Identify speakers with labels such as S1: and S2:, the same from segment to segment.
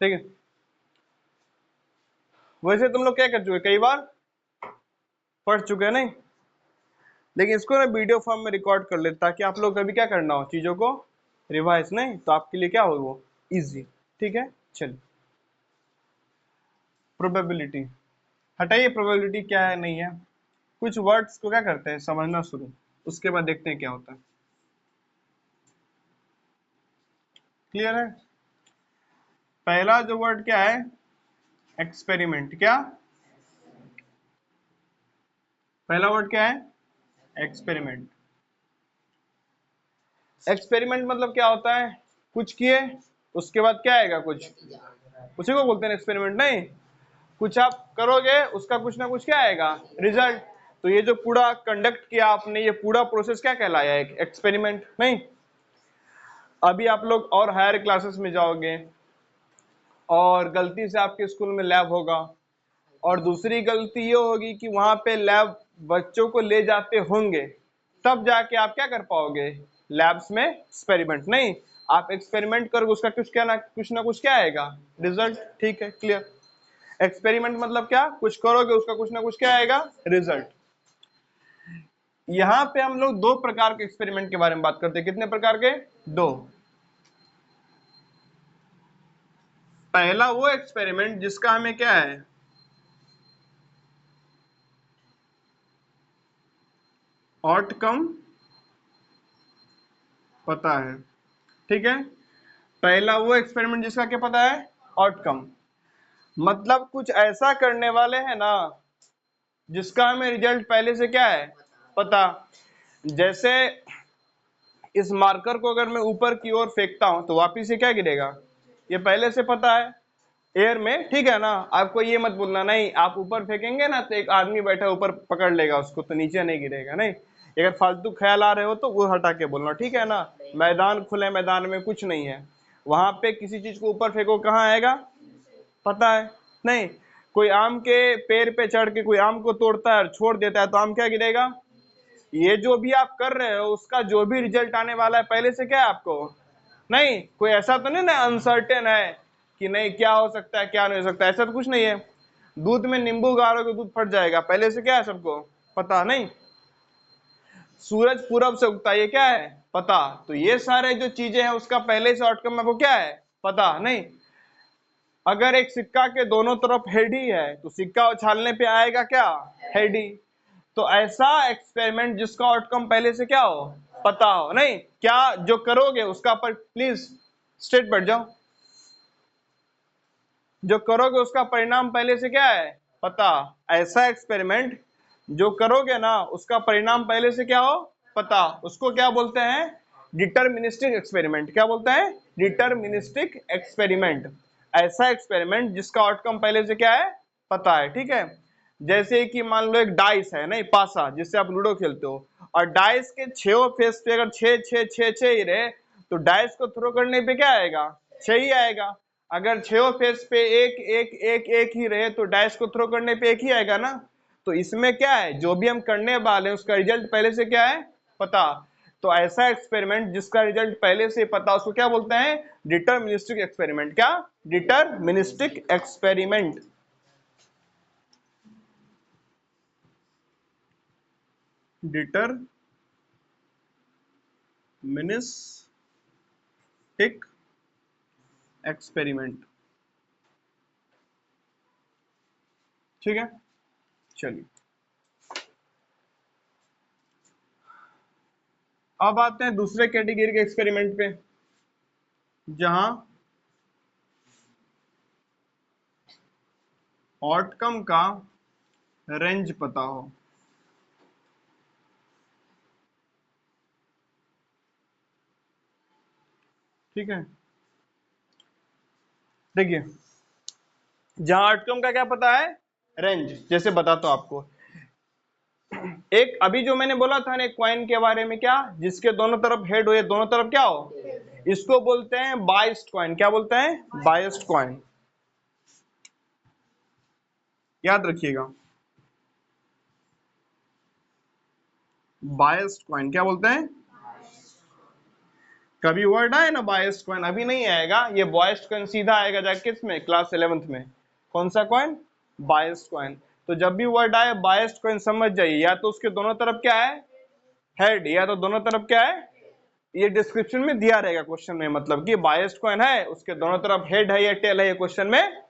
S1: ठीक है। वैसे तुम लोग क्या कर चुके, कई बार पढ़ चुके हैं नहीं, लेकिन इसको ना वीडियो फॉर्म में रिकॉर्ड कर ले ताकि आप लोग कभी क्या करना हो, चीजों को रिवाइज नहीं, तो आपके लिए क्या हो वो इजी। ठीक है, चलिए प्रोबेबिलिटी हटाइए। प्रोबेबिलिटी क्या है नहीं है, कुछ वर्ड्स को क्या करते हैं समझना शुरू, उसके बाद देखते हैं क्या होता है। क्लियर है? पहला जो वर्ड क्या है, एक्सपेरिमेंट। क्या पहला वर्ड क्या है, एक्सपेरिमेंट। एक्सपेरिमेंट मतलब क्या होता है, कुछ किए उसके बाद क्या आएगा, कुछ, उसी को बोलते हैं एक्सपेरिमेंट नहीं। कुछ आप करोगे उसका कुछ ना कुछ क्या आएगा, रिजल्ट। तो ये जो पूरा कंडक्ट किया आपने, ये पूरा प्रोसेस क्या कहलाया, एक एक्सपेरिमेंट नहीं। अभी आप लोग और हायर क्लासेस में जाओगे और गलती से आपके स्कूल में लैब होगा, और दूसरी गलती ये होगी कि वहां पे लैब बच्चों को ले जाते होंगे, तब जाके आप क्या कर पाओगे, लैब्स में एक्सपेरिमेंट नहीं। आप एक्सपेरिमेंट करोगे उसका कुछ ना कुछ क्या आएगा, रिजल्ट। ठीक है, क्लियर। एक्सपेरिमेंट मतलब क्या, कुछ करोगे उसका कुछ ना कुछ क्या आएगा, रिजल्ट। यहां पे हम लोग दो प्रकार के एक्सपेरिमेंट के बारे में बात करते हैं। कितने प्रकार के, दो। पहला वो एक्सपेरिमेंट जिसका हमें क्या है, आउटकम पता है। ठीक है, पहला वो एक्सपेरिमेंट जिसका क्या पता है, आउटकम। मतलब कुछ ऐसा करने वाले हैं ना जिसका हमें रिजल्ट पहले से क्या है, पता। जैसे इस मार्कर को अगर मैं ऊपर की ओर फेंकता हूं तो वापिस से क्या गिरेगा, ये पहले से पता है, एयर में। ठीक है ना, आपको ये मत बोलना नहीं आप ऊपर फेंकेंगे ना तो एक आदमी बैठा ऊपर पकड़ लेगा उसको तो नीचे नहीं गिरेगा, नहीं। अगर फालतू ख्याल आ रहे हो तो वो हटा के बोलना, ठीक है ना। मैदान, खुले मैदान में कुछ नहीं है, वहां पे किसी चीज को ऊपर फेंको कहाँ आएगा, पता है नहीं। कोई आम के पेड़ पे चढ़ के कोई आम को तोड़ता है और छोड़ देता है तो आम क्या गिरेगा। ये जो भी आप कर रहे हो उसका जो भी रिजल्ट आने वाला है पहले से क्या है आपको, नहीं। कोई ऐसा तो नहीं ना अनसर्टेन है कि नहीं क्या हो सकता है क्या नहीं हो सकता, ऐसा तो कुछ नहीं है। दूध में नींबू गाड़ोगे दूध फट जाएगा, पहले से क्या है सबको पता नहीं। सूरज पूरब से उगता है, ये क्या है, पता। तो ये सारे जो चीजें हैं उसका पहले से आउटकम आपको क्या है, पता नहीं। अगर एक सिक्का के दोनों तरफ हेड ही है तो सिक्का उछालने पे आएगा क्या, हेड ही। तो ऐसा एक्सपेरिमेंट जिसका आउटकम पहले से क्या हो, पता हो नहीं। क्या जो करोगे उसका पर प्लीज स्ट्रेट बैठ जाओ, जो करोगे उसका परिणाम पहले से क्या है, पता। ऐसा एक्सपेरिमेंट जो करोगे ना उसका परिणाम पहले से क्या हो, पता, उसको क्या बोलते हैं, डिटर्मिनिस्टिक एक्सपेरिमेंट। क्या बोलते हैं, डिटर्मिनिस्टिक एक्सपेरिमेंट। ऐसा एक्सपेरिमेंट जिसका आउटकम पहले से क्या है, पता है। ठीक है, जैसे कि मान लो एक डाइस है नहीं, पासा, जिससे आप लूडो खेलते हो, और डाइस के छह फेस पे अगर छह छह छह छह ही रहे तो डाइस को थ्रो करने पे क्या आएगा, छह ही आएगा। अगर छह फेस पे एक एक एक एक ही रहे तो डाइस को थ्रो करने पे एक ही आएगा ना। तो इसमें क्या है, जो भी हम करने वाले हैं उसका रिजल्ट पहले से क्या है, पता। तो ऐसा एक्सपेरिमेंट जिसका रिजल्ट पहले से पता उसको क्या बोलते हैं, डिटरमिनिस्टिक एक्सपेरिमेंट। क्या, डिटरमिनिस्टिक एक्सपेरिमेंट। Deterministic experiment. ठीक है, चलिए अब आते हैं दूसरे कैटेगरी के एक्सपेरिमेंट पे, जहां आउटकम का रेंज पता हो। ठीक है, देखिए जहां आउटकम का क्या पता है, रेंज। जैसे बताता हूं आपको, एक अभी जो मैंने बोला था ना एक कॉइन के बारे में, क्या, जिसके दोनों तरफ हेड हो, ये दोनों तरफ क्या हो, इसको बोलते हैं बाइस्ड कॉइन। क्या बोलते हैं, बाइस्ड कॉइन। याद रखिएगा, बाइस्ड कॉइन क्या बोलते हैं। कभी वर्ड आए ना बायस्ड कॉइन, अभी नहीं आएगा। ये बायस्ड कॉइन सीधा आएगा जाके किसमें, क्लास 11th में। कौन सा कॉइन, बायस्ड कॉइन। तो जब भी वर्ड आए बायस्ड कॉइन समझ जाइए, या तो उसके दोनों तरफ क्या है, हेड, या तो दोनों तरफ क्या है, ये डिस्क्रिप्शन में दिया रहेगा क्वेश्चन में, मतलब कि बायस्ड कॉइन है उसके दोनों तरफ हेड है या टेल है, ये क्वेश्चन में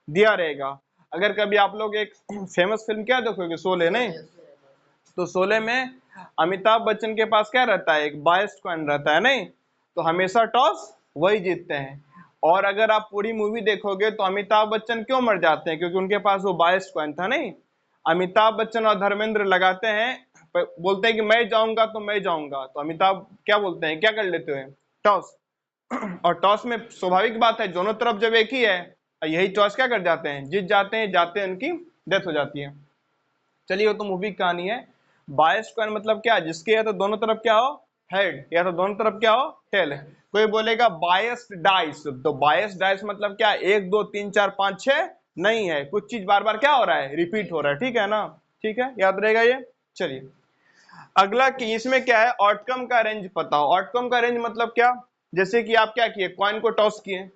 S1: दिया रहेगा। अगर कभी आप लोग एक फेमस फिल्म क्या देखोगे, शोले, नहीं, तो शोले में अमिताभ बच्चन के पास क्या रहता है, एक बायस्ड कॉइन रहता है, नहीं, तो हमेशा टॉस वही जीतते हैं। और अगर आप पूरी मूवी देखोगे तो अमिताभ बच्चन क्यों मर जाते हैं, क्योंकि उनके पास वो बायस्ड कॉइन था, नहीं। अमिताभ बच्चन और धर्मेंद्र लगाते हैं, बोलते हैं कि मैं जाऊंगा तो मैं जाऊंगा, तो अमिताभ क्या बोलते हैं, क्या कर लेते हैं, टॉस। और टॉस में स्वाभाविक बात है दोनों तरफ जब एक ही है, यही टॉस क्या कर जाते हैं, जीत जाते हैं उनकी डेथ हो जाती है। चलिए वो तो मूवी की कहानी है। बायस्ड कॉइन मतलब क्या, जिसके या तो दोनों तरफ क्या हो, हेड, या तो दोनों तरफ क्या हो, टेल। कोई बोलेगा बायस्ड डाइस, तो बायस्ड डाइस मतलब क्या, 1 2 3 4 5 6 नहीं है, कुछ चीज बार बार क्या हो रहा है, रिपीट हो रहा है, ठीक है ना, ठीक है, याद रहेगा ये। चलिए अगला कि इसमें क्या है, आउटकम का रेंज पता हो। आउटकम का रेंज मतलब क्या, जैसे कि आप क्या किए, कॉइन को टॉस किए,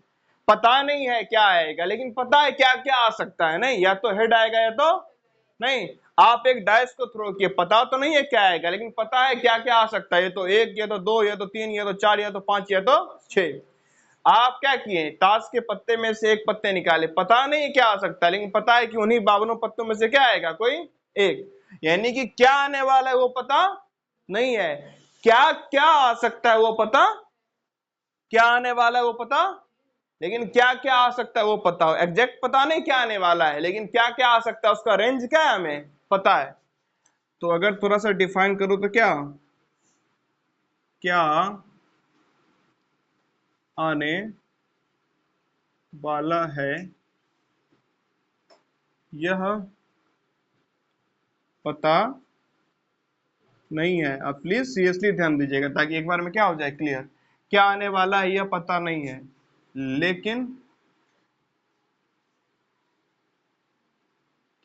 S1: पता नहीं है क्या आएगा, लेकिन पता है क्या क्या आ सकता है, नहीं, या तो हेड आएगा या तो नहीं। आप एक डाइस को थ्रो किए, पता तो नहीं है क्या आएगा, लेकिन पता है क्या क्या आ सकता है, ये तो 1, ये तो 2, ये तो 3, ये तो 4, ये तो 5, ये तो 6। आप क्या किए, ताश के पत्ते में से एक पत्ते निकाले, पता नहीं क्या आ सकता है, लेकिन पता है कि उन्हीं 52 पत्तों में से क्या आएगा, कोई एक। यानी कि क्या आने वाला है वो पता नहीं है, क्या क्या आ सकता है वो पता, क्या आने वाला है वो पता, लेकिन क्या क्या आ सकता है वो पता हो। एग्जैक्ट पता नहीं क्या आने वाला है, लेकिन क्या क्या आ सकता है उसका रेंज क्या है हमें पता है। तो अगर थोड़ा सा डिफाइन करूं तो क्या क्या आने वाला है यह पता नहीं है। अब प्लीज सीरियसली ध्यान दीजिएगा ताकि एक बार में क्या हो जाए क्लियर। क्या आने वाला है यह पता नहीं है, लेकिन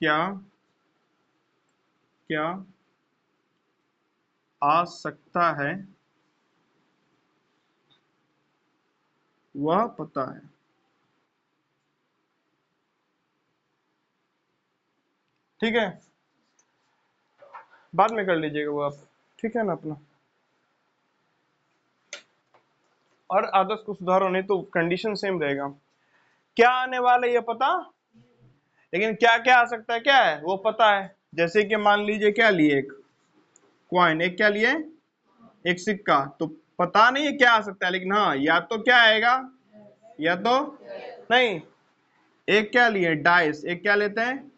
S1: क्या क्या आ सकता है वह पता है। ठीक है, बाद में कर लीजिएगा वो आप, ठीक है ना अपना। और आदर्श को सुधारो, नहीं तो कंडीशन सेम रहेगा। क्या आने वाला है ये पता, लेकिन क्या क्या आ सकता है क्या है वो पता है। जैसे कि मान लीजिए क्या लिए, एक क्वाइन, एक क्या लिए, एक सिक्का, तो पता नहीं है क्या आ सकता है, लेकिन हाँ या तो क्या आएगा या तो नहीं। एक क्या लिए, डाइस, एक क्या लेते हैं,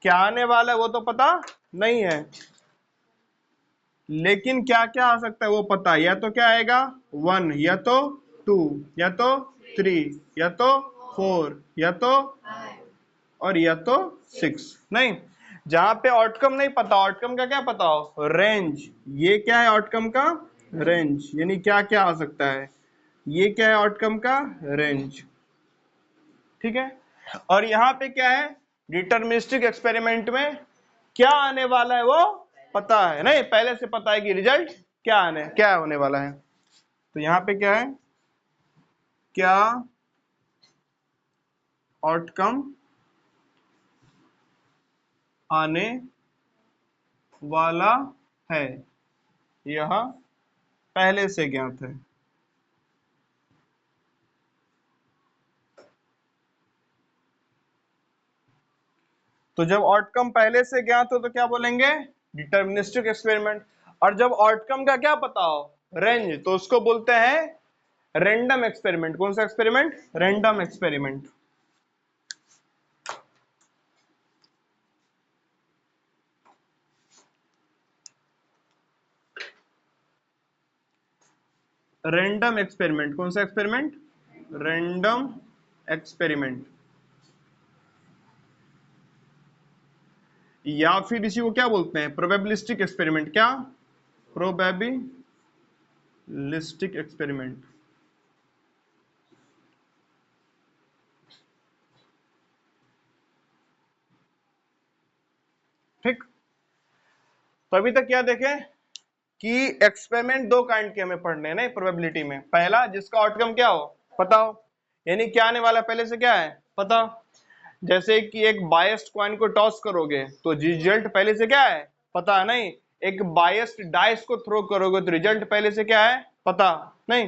S1: क्या आने वाला है वो तो पता नहीं है, लेकिन क्या क्या आ सकता है वो पता है। या तो क्या आएगा 1, या तो 2, या तो 3, या तो 4, या तो और या तो 6, नहीं। जहां पे आउटकम नहीं पता, आउटकम का क्या पता हो, रेंज। ये क्या है आउटकम का रेंज, यानी क्या क्या आ सकता है, ये क्या है आउटकम का रेंज, ठीक है। और यहाँ पे क्या है, डिटर्मिनिस्टिक एक्सपेरिमेंट में क्या आने वाला है वो पता है, नहीं पहले से पता है कि रिजल्ट क्या होने वाला है। तो यहाँ पे क्या है, क्या आउटकम आने वाला है यह पहले से ज्ञात है। तो जब आउटकम पहले से ज्ञात हो तो क्या बोलेंगे, डिटर्मिनिस्टिक एक्सपेरिमेंट। और जब आउटकम का क्या पता हो, रेंज, तो उसको बोलते हैं रैंडम एक्सपेरिमेंट। कौन सा experiment, random experiment. Random experiment, कौन सा एक्सपेरिमेंट, रैंडम एक्सपेरिमेंट। या फिर इसी को क्या बोलते हैं, प्रोबेबिलिस्टिक एक्सपेरिमेंट। क्या, प्रोबेबिलिस्टिक एक्सपेरिमेंट। ठीक, तो अभी तक क्या देखें, कि एक्सपेरिमेंट दो काइंड के हमें पढ़ने हैं ना प्रोबेबिलिटी में। पहला जिसका आउटकम क्या हो पता हो, यानी क्या आने वाला पहले से क्या है पता। जैसे कि एक बायस्ड कॉइन को टॉस करोगे तो रिजल्ट पहले से क्या है पता है नहीं। एक बायस्ड डाइस को थ्रो करोगे तो रिजल्ट पहले से क्या है पता नहीं।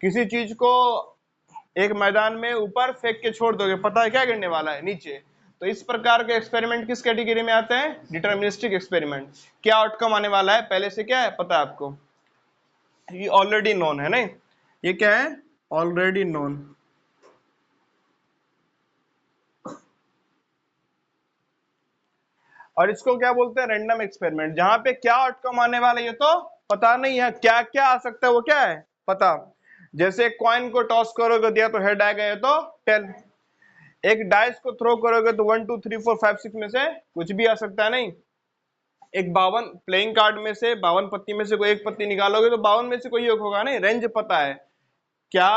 S1: किसी चीज को एक मैदान में ऊपर फेंक के छोड़ दोगे पता है क्या गिरने वाला है नीचे। तो इस प्रकार के एक्सपेरिमेंट किस कैटेगरी में आते हैं, डिटर्मिनिस्टिक एक्सपेरिमेंट। क्या आउटकम आने वाला है पहले से क्या है पता है आपको, ये ऑलरेडी नोन है नहीं, ये क्या है ऑलरेडी नोन। और इसको क्या बोलते हैं रैंडम एक्सपेरिमेंट, जहां पे क्या आउटकम आने वाला है ये तो पता नहीं है, क्या क्या आ सकता है वो क्या है पता। जैसे कॉइन को टॉस करोगे दिया तो हेड आएगा या तो टेल। एक डाइस को थ्रो करोगे तो 1 2 3 4 5 6 में से कुछ भी आ सकता है नहीं। एक 52 प्लेइंग कार्ड में से 52 पत्ती में से कोई एक पत्ती निकालोगे तो 52 में से कोई एक होगा नहीं। रेंज पता है, क्या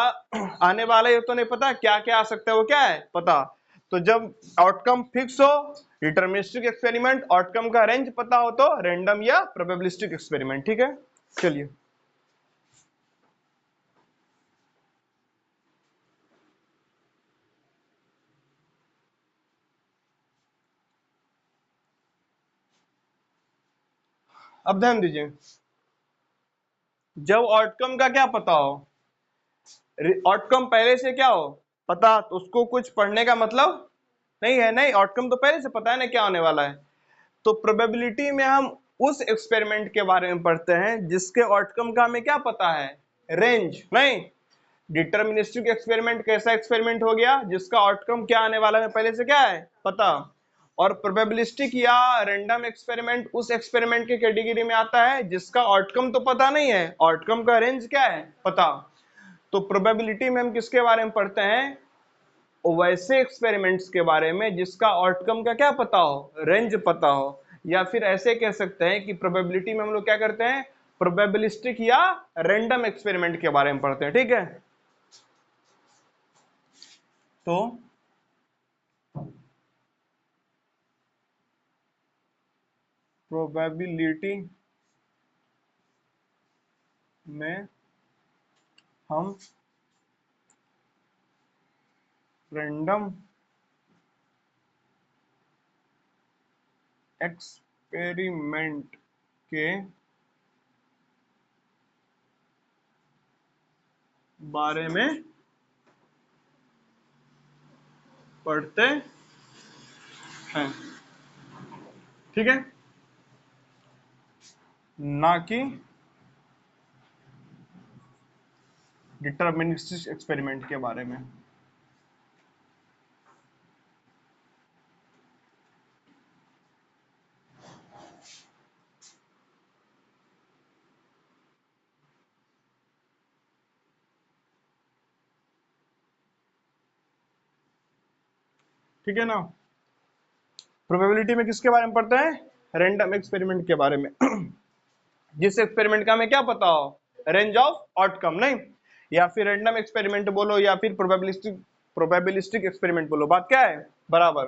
S1: आने वाला है ये तो नहीं पता, क्या क्या आ सकता है वो क्या है पता। तो जब आउटकम फिक्स हो डिटर्मिनिस्टिक एक्सपेरिमेंट, आउटकम का रेंज पता हो तो रैंडम या प्रोबेबिलिस्टिक एक्सपेरिमेंट। ठीक है चलिए। अब ध्यान दीजिए, जब आउटकम का क्या पता हो, आउटकम पहले से क्या हो पता, तो उसको कुछ पढ़ने का मतलब नहीं है नहीं, आउटकम तो पहले से पता है ना क्या होने वाला है। तो प्रोबेबिलिटी में हम उस एक्सपेरिमेंट के बारे में पढ़ते हैं जिसके आउटकम का हमें क्या पता है, रेंज नहीं। डिटर्मिनिस्टिक एक्सपेरिमेंट कैसा एक्सपेरिमेंट हो गया जिसका आउटकम क्या आने वाला है पहले से क्या है पता। और प्रोबेबिलिस्टिक या रैंडम एक्सपेरिमेंट उस एक्सपेरिमेंट के कैटेगरी में आता है जिसका आउटकम तो पता नहीं है, आउटकम का रेंज क्या है पता। तो प्रोबेबिलिटी में हम किसके बारे में पढ़ते हैं, वैसे एक्सपेरिमेंट्स के बारे में जिसका आउटकम का क्या पता हो, रेंज पता हो। या फिर ऐसे कह सकते हैं कि प्रोबेबिलिटी में हम लोग क्या करते हैं, प्रोबेबिलिस्टिक या रैंडम एक्सपेरिमेंट के बारे में पढ़ते हैं। ठीक है, तो प्रोबेबिलिटी में हम रैंडम एक्सपेरिमेंट के बारे में पढ़ते हैं। ठीक है, ना कि डिटर्मिनिस्टिक एक्सपेरिमेंट के बारे में। ठीक है ना, प्रोबेबिलिटी में किसके बारे में पढ़ते हैं, रैंडम एक्सपेरिमेंट के बारे में जिस एक्सपेरिमेंट का हमें क्या पता हो, रेंज ऑफ आउटकम नहीं। या फिर रैंडम एक्सपेरिमेंट बोलो या फिर प्रोबेबिलिस्टिक एक्सपेरिमेंट बोलो, बात क्या है बराबर।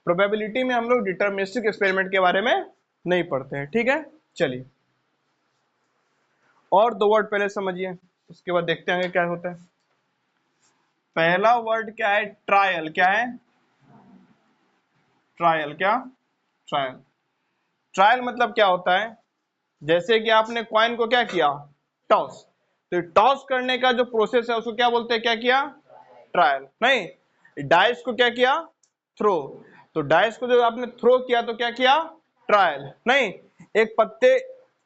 S1: प्रोबेबिलिटी में हम लोग डिटर्मिनिस्टिक एक्सपेरिमेंट के बारे में नहीं पढ़ते हैं। ठीक है चलिए, और दो वर्ड पहले समझिए उसके बाद देखते हैं क्या होता है। पहला वर्ड क्या है, ट्रायल। क्या है ट्रायल, क्या ट्रायल। ट्रायल मतलब क्या होता है, जैसे कि आपने कॉइन को क्या किया टॉस, तो टॉस करने का जो प्रोसेस है उसको क्या बोलते हैं, क्या किया ट्रायल नहीं। डाइस को क्या किया थ्रो, तो डाइस को जो आपने थ्रो किया तो क्या किया ट्रायल नहीं। एक पत्ते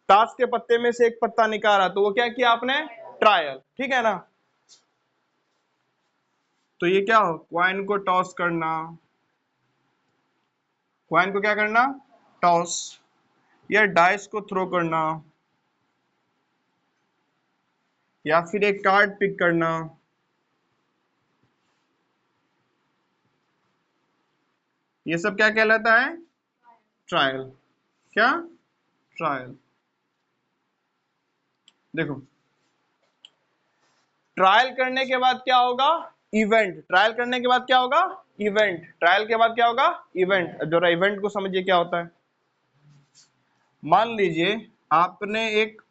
S1: ताश के पत्ते में से एक पत्ता निकाला तो वो क्या किया आपने ट्रायल। ठीक है ना, तो ये क्या हो, कॉइन को टॉस करना, कॉइन को क्या करना टॉस, या डाइस को थ्रो करना, या फिर एक कार्ड पिक करना, ये सब क्या कहलाता है ट्रायल। क्या ट्रायल, देखो ट्रायल करने के बाद क्या होगा इवेंट, ट्रायल करने के बाद क्या होगा इवेंट, ट्रायल के बाद क्या होगा इवेंट। जरा इवेंट को समझिए क्या होता है। मान लीजिए आपने एक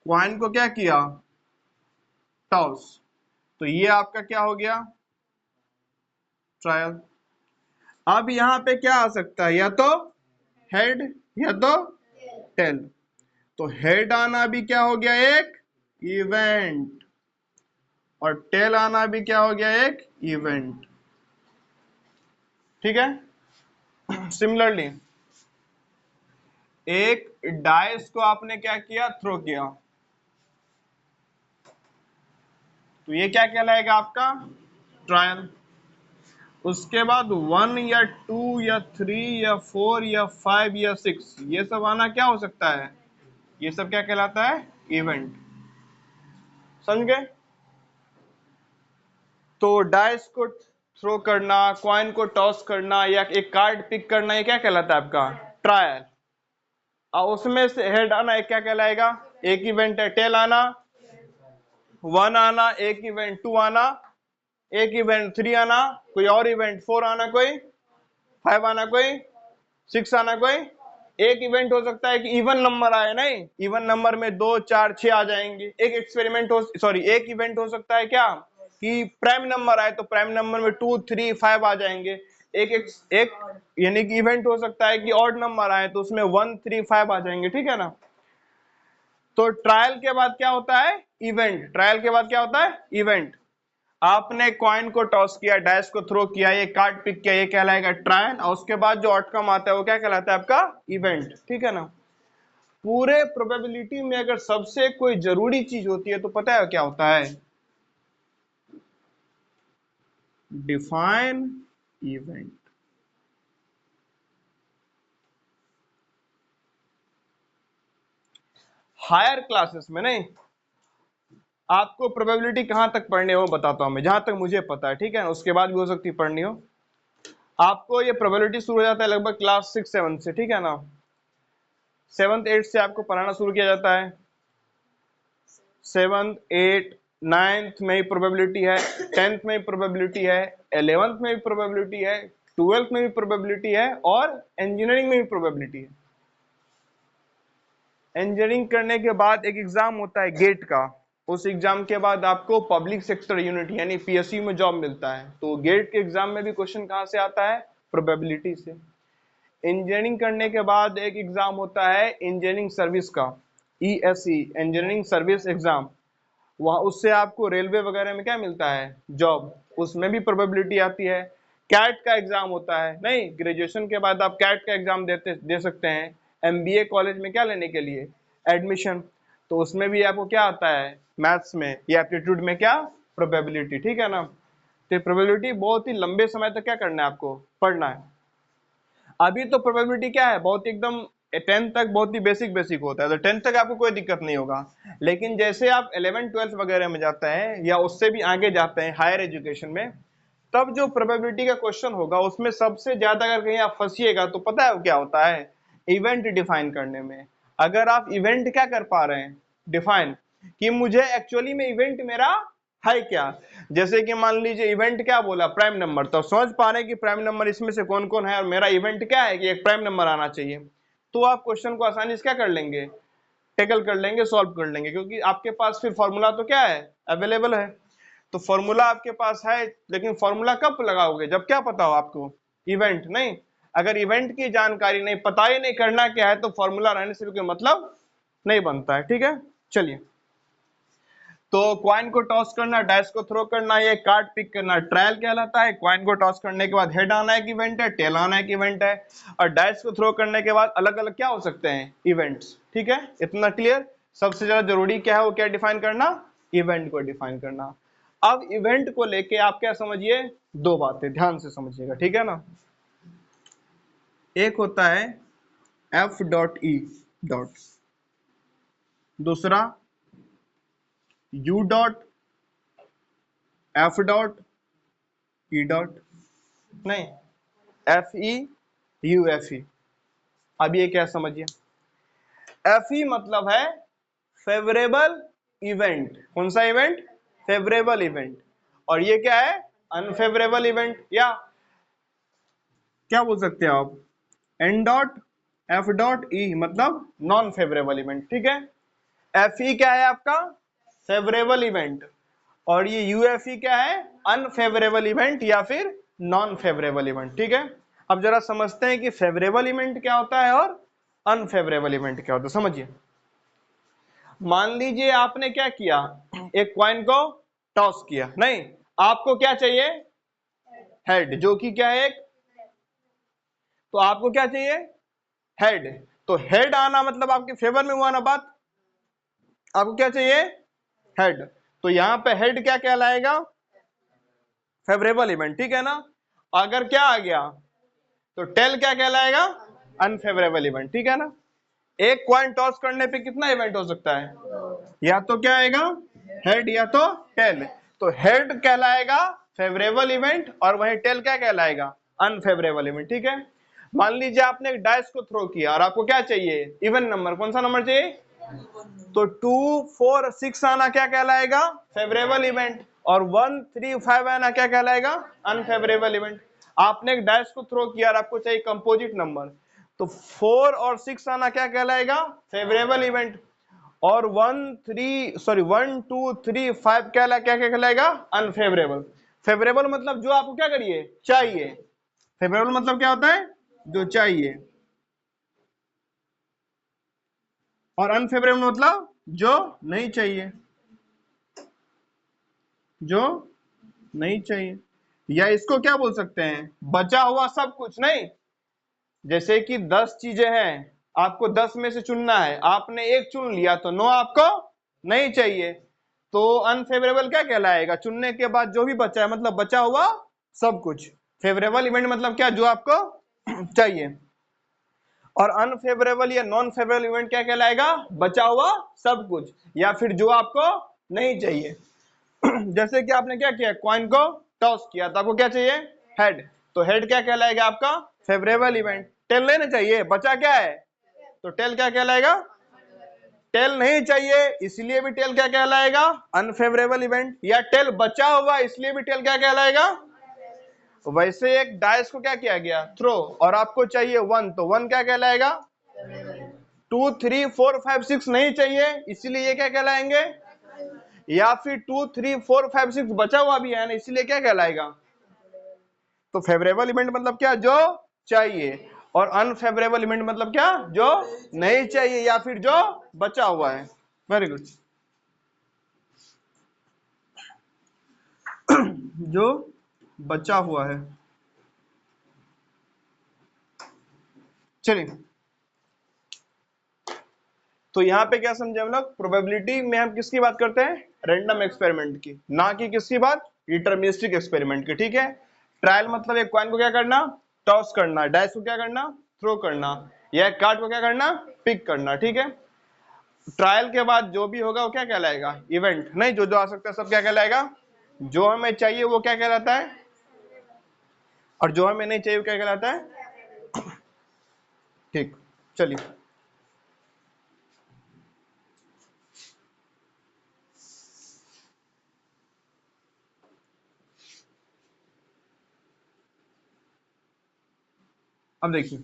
S1: कॉइन को क्या किया, टॉस, तो ये आपका क्या हो गया, ट्रायल। अब यहाँ पे क्या आ सकता है, या तो हेड या तो टेल, तो हेड आना भी क्या हो गया, एक इवेंट, और टेल आना भी क्या हो गया, एक इवेंट। ठीक है। सिमिलरली एक डाइस को आपने क्या किया, थ्रो किया, तो ये क्या कहलाएगा आपका, ट्रायल। उसके बाद 1 या 2 या 3 या 4 या 5 या 6 ये सब आना क्या हो सकता है, ये सब क्या कहलाता है, इवेंट। समझ गए। तो डाइस को थ्रो करना, कॉइन को टॉस करना, या एक कार्ड पिक करना, ये क्या कहलाता है आपका, ट्रायल। और उसमें से हेड आना एक क्या कहलाएगा, एक इवेंट है। टेल आना, 1 आना एक इवेंट, 2 आना एक इवेंट, 3 आना कोई और इवेंट, 4 आना कोई, 5 आना कोई, 6 आना कोई। एक इवेंट हो सकता है कि इवन नंबर आए, नहीं इवन नंबर में 2 4 6 आ जाएंगे। एक एक्सपेरिमेंट हो, सॉरी एक इवेंट हो सकता है क्या, कि प्राइम नंबर आए, तो प्राइम नंबर में 2 3 5 आ जाएंगे। एक यानी कि इवेंट हो सकता है कि ऑड नंबर आए, तो उसमें 1 3 5 आ जाएंगे। ठीक है ना। तो ट्रायल के बाद क्या होता है, इवेंट। ट्रायल के बाद क्या होता है, इवेंट। आपने कॉइन को टॉस किया, डैश को थ्रो किया, ये कार्ड पिक किया, ये कहलाएगा ट्रायल, और उसके बाद जो आउटकम आता है वो क्या कहलाता है, आपका इवेंट। ठीक है ना। पूरे प्रोबेबिलिटी में अगर सबसे कोई जरूरी चीज होती है तो पता है क्या होता है, डिफाइन इवेंट। हायर क्लासेस में नहीं, आपको प्रोबेबिलिटी कहां तक पढ़नी हो बताता हूं मैं, जहां तक मुझे पता है। ठीक है ना। उसके बाद भी हो सकती है पढ़नी हो। आपको ये प्रोबेबिलिटी शुरू हो जाता है लगभग क्लास 6 7 से। ठीक है ना। 7th 8th से आपको पढ़ाना शुरू किया जाता है। 7th 8th 9th में ही प्रोबेबिलिटी है, 10th में भी प्रोबेबिलिटी है, 11th में भी प्रोबेबिलिटी है, 12th में भी प्रोबेबिलिटी है, और इंजीनियरिंग में भी प्रोबेबिलिटी है। इंजीनियरिंग करने के बाद एक एग्जाम होता है गेट का, उस एग्जाम के बाद आपको पब्लिक सेक्टर यूनिट यानी पीएसयू में जॉब मिलता है। तो गेट के एग्जाम में भी क्वेश्चन कहां से आता है, प्रोबेबिलिटी से। इंजीनियरिंग करने के बाद एक एग्जाम होता है इंजीनियरिंग सर्विस का, ईएसई इंजीनियरिंग सर्विस एग्जाम। वहां उससे आपको रेलवे वगैरह में क्या मिलता है, जॉब, उसमें भी प्रोबेबिलिटी आती है। कैट का एग्जाम होता है, नहीं ग्रेजुएशन के बाद आप कैट का एग्जाम दे सकते हैं एमबीए कॉलेज में क्या लेने के लिए, एडमिशन। तो उसमें भी आपको क्या आता है, मैथ्स में या एप्टीट्यूड में क्या, प्रोबेबिलिटी। ठीक है ना। तो प्रोबेबिलिटी बहुत ही लंबे समय तक क्या करना है, आपको पढ़ना है। अभी तो प्रोबेबिलिटी क्या है, बहुत एकदम 10th तक बहुत ही बेसिक बेसिक होता है, तो 10th तक आपको कोई दिक्कत नहीं होगा। लेकिन जैसे आप 11 12 वगैरह में जाते हैं या उससे भी आगे जाते हैं हायर एजुकेशन में, तब जो प्रोबेबिलिटी का क्वेश्चन होगा उसमें सबसे ज्यादा अगर कहीं आप फंसिएगा तो पता है क्या होता है, इवेंट डिफाइन करने में। अगर आप इवेंट क्या कर पा रहे हैं, डिफाइन, कि मुझे एक्चुअली में इवेंट मेरा है क्या। जैसे कि मान लीजिए इवेंट क्या बोला, प्राइम नंबर, तो समझ पा रहे हैं कि प्राइम नंबर इसमें से कौन कौन है, और मेरा इवेंट क्या है कि एक प्राइम नंबर आना चाहिए। तो आप क्वेश्चन को आसानी से क्या कर लेंगे, टेकल कर लेंगे, सॉल्व कर लेंगे, क्योंकि आपके पास फिर फॉर्मूला तो क्या है, अवेलेबल है। तो फॉर्मूला आपके पास है, लेकिन फॉर्मूला कब लगाओगे, जब क्या पता हो आपको, इवेंट। नहीं, अगर इवेंट की जानकारी नहीं, पता ही नहीं करना क्या है, तो फॉर्मूला रहने से भी कोई मतलब नहीं बनता है। ठीक है। चलिए, तो क्वाइन को टॉस करना, डाइस को थ्रो करना, ये कार्ड पिक करना ट्रायल कहलाता है। क्वाइन को टॉस करने के बाद हेड आना एक इवेंट है, टेल आना एक इवेंट है, और डाइस को थ्रो करने के बाद अलग अलग क्या हो सकते हैं, इवेंट्स। ठीक है, इतना क्लियर। सबसे ज्यादा जरूरी क्या है, वो क्या डिफाइन करना, इवेंट को डिफाइन करना। अब इवेंट को लेके आप क्या समझिए, दो बातें ध्यान से समझिएगा। ठीक है ना। एक होता है एफ डॉट ई डॉट, दूसरा U dot, F dot, E dot, नहीं F E U F E. अब ये क्या समझिए, एफ ई मतलब है फेवरेबल इवेंट। कौन सा इवेंट, फेवरेबल इवेंट। और ये क्या है, अनफेवरेबल इवेंट। या क्या बोल सकते हैं आप, N dot F dot E, मतलब नॉन फेवरेबल इवेंट। ठीक है, एफ ई क्या है आपका, फेवरेबल इवेंट, और ये यूएफई क्या है, अनफेवरेबल इवेंट या फिर नॉन फेवरेबल इवेंट। ठीक है, अब जरा समझते हैं कि फेवरेबल इवेंट क्या होता है और अनफेवरेबल इवेंट क्या होता है, समझिए। मान लीजिए आपने क्या किया, एक कॉइन को टॉस किया, नहीं, आपको क्या चाहिए, हेड, जो कि क्या है एक, तो आपको क्या चाहिए, हेड। तो हेड आना मतलब आपके फेवर में हुआ ना बात, आपको क्या चाहिए, हेड। तो यहां पे हेड क्या कहलाएगा, फेवरेबल इवेंट। ठीक है ना, अगर क्या आ गया तो टेल क्या कहलाएगा, अनफेवरेबल इवेंट। ठीक है ना, एक कॉइन टॉस करने पे कितना इवेंट हो सकता है, या तो क्या आएगा, हेड या तो टेल। तो हेड कहलाएगा फेवरेबल इवेंट और वहीं टेल क्या कहलाएगा, अनफेवरेबल इवेंट। ठीक है, मान लीजिए आपने एक डाइस को थ्रो किया और आपको क्या चाहिए, इवन नंबर, कौन सा नंबर चाहिए, तो 2 4 6 आना क्या कहलाएगा, फेवरेबल इवेंट, और 1 3 5 आना क्या कहलाएगा, अनफेवरेबल इवेंट। आपने एक डाइस को थ्रो किया और आपको चाहिए कंपोजिट नंबर, तो 4 और 6 आना क्या कहलाएगा, फेवरेबल इवेंट, और 1 2 3 5 क्या कहलाएगा, अनफेवरेबल। फेवरेबल मतलब जो आपको क्या करिए, चाहिए। फेवरेबल मतलब क्या होता है, जो चाहिए, और अनफेवरेबल मतलब जो नहीं चाहिए, जो नहीं चाहिए। या इसको क्या बोल सकते हैं, बचा हुआ सब कुछ नहीं। जैसे कि 10 चीजें हैं, आपको 10 में से चुनना है, आपने एक चुन लिया तो 9 आपको नहीं चाहिए, तो अनफेवरेबल क्या कहलाएगा, चुनने के बाद जो भी बचा है, मतलब बचा हुआ सब कुछ। फेवरेबल इवेंट मतलब क्या, जो आपको चाहिए, और अनफेवरेबल या नॉन फेवरेबल इवेंट क्या कहलाएगा, बचा हुआ सब कुछ या फिर जो आपको नहीं चाहिए। जैसे कि आपने क्या किया, कॉइन को टॉस किया तो आपको क्या चाहिए, हेड, तो हेड क्या कहलाएगा आपका, फेवरेबल इवेंट। टेल लेना चाहिए, बचा क्या है, तो टेल क्या कहलाएगा, टेल नहीं चाहिए इसलिए भी टेल क्या कहलाएगा, अनफेवरेबल इवेंट, या टेल बचा हुआ इसलिए भी टेल क्या कहलाएगा। वैसे एक डाइस को क्या किया गया, थ्रो, और आपको चाहिए 1, तो 1 क्या कहलाएगा, 2 3 4 5 6 नहीं चाहिए इसीलिए ये क्या कहलाएंगे, या फिर 2 3 4 5 6 बचा हुआ भी है ना, इसीलिए क्या कहलाएगा। तो फेवरेबल इवेंट मतलब क्या, जो चाहिए, और अनफेवरेबल इवेंट मतलब क्या, जो नहीं चाहिए या फिर जो बचा हुआ है। Very good. जो बचा हुआ है। चलिए, तो यहाँ पे क्या समझे हम लोग, प्रोबेबिलिटी में हम किसकी बात करते हैं, रैंडम एक्सपेरिमेंट की, ना कि किसकी बात, डिटर्मिनिस्टिक एक्सपेरिमेंट की। ठीक है, ट्रायल मतलब एक कॉइन को क्या करना, टॉस करना, डाइस को क्या करना, थ्रो करना, या एक कार्ड को क्या करना, पिक करना। ठीक है, ट्रायल के बाद जो भी होगा वो क्या कहलाएगा, इवेंट, नहीं, जो जो आ सकता है सब क्या कहलाएगा, जो हमें चाहिए वो क्या कहलाता है, और जो हमें नहीं चाहिए वो क्या कहलाता है। ठीक, चलिए, अब देखिए,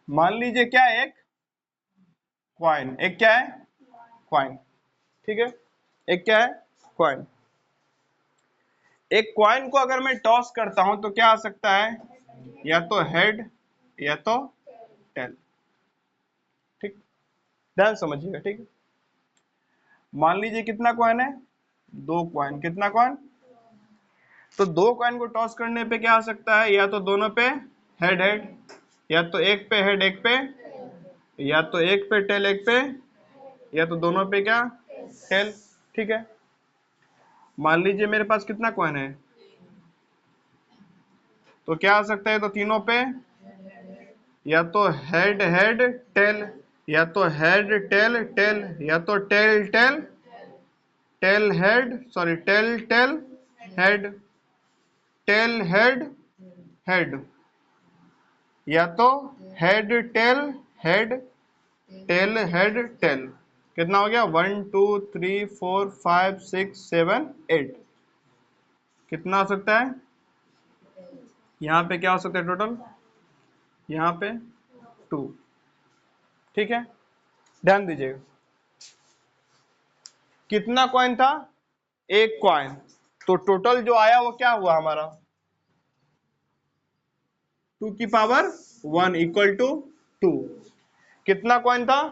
S1: मान लीजिए क्या है, एक क्वाइन, एक क्या है, क्वाइन। ठीक है, एक क्या है, क्वाइन। एक क्वाइन को अगर मैं टॉस करता हूं तो क्या आ सकता है, या तो हेड या तो टेल। ठीक, ध्यान समझिएगा। ठीक है, मान लीजिए कितना क्वाइन है, 2 क्वाइन, कितना क्वाइन, तो 2 क्वाइन को टॉस करने पे क्या आ सकता है, या तो दोनों पे हेड हेड, या तो एक पे हेड एक पे, या तो एक पे टेल एक पे, या तो दोनों पे क्या, टेल। ठीक है, मान लीजिए मेरे पास कितना कॉइन है, तो क्या आ सकता है, तो तीनों पे या तो हेड हेड टेल, या तो हेड टेल टेल, या तो tail tail tail head, sorry tail tail head, tail head head, या तो head tail head, tail head tail. कितना हो गया, 1 2 3 4 5 6 7 8, कितना हो सकता है? यहाँ पे क्या हो सकता है टोटल? यहाँ पे 2। ठीक है, ध्यान दीजिएगा। कितना कॉइन था? एक कॉइन। तो टोटल जो आया वो क्या हुआ हमारा? 2 की पावर 1 इक्वल टू 2। कितना कॉइन था?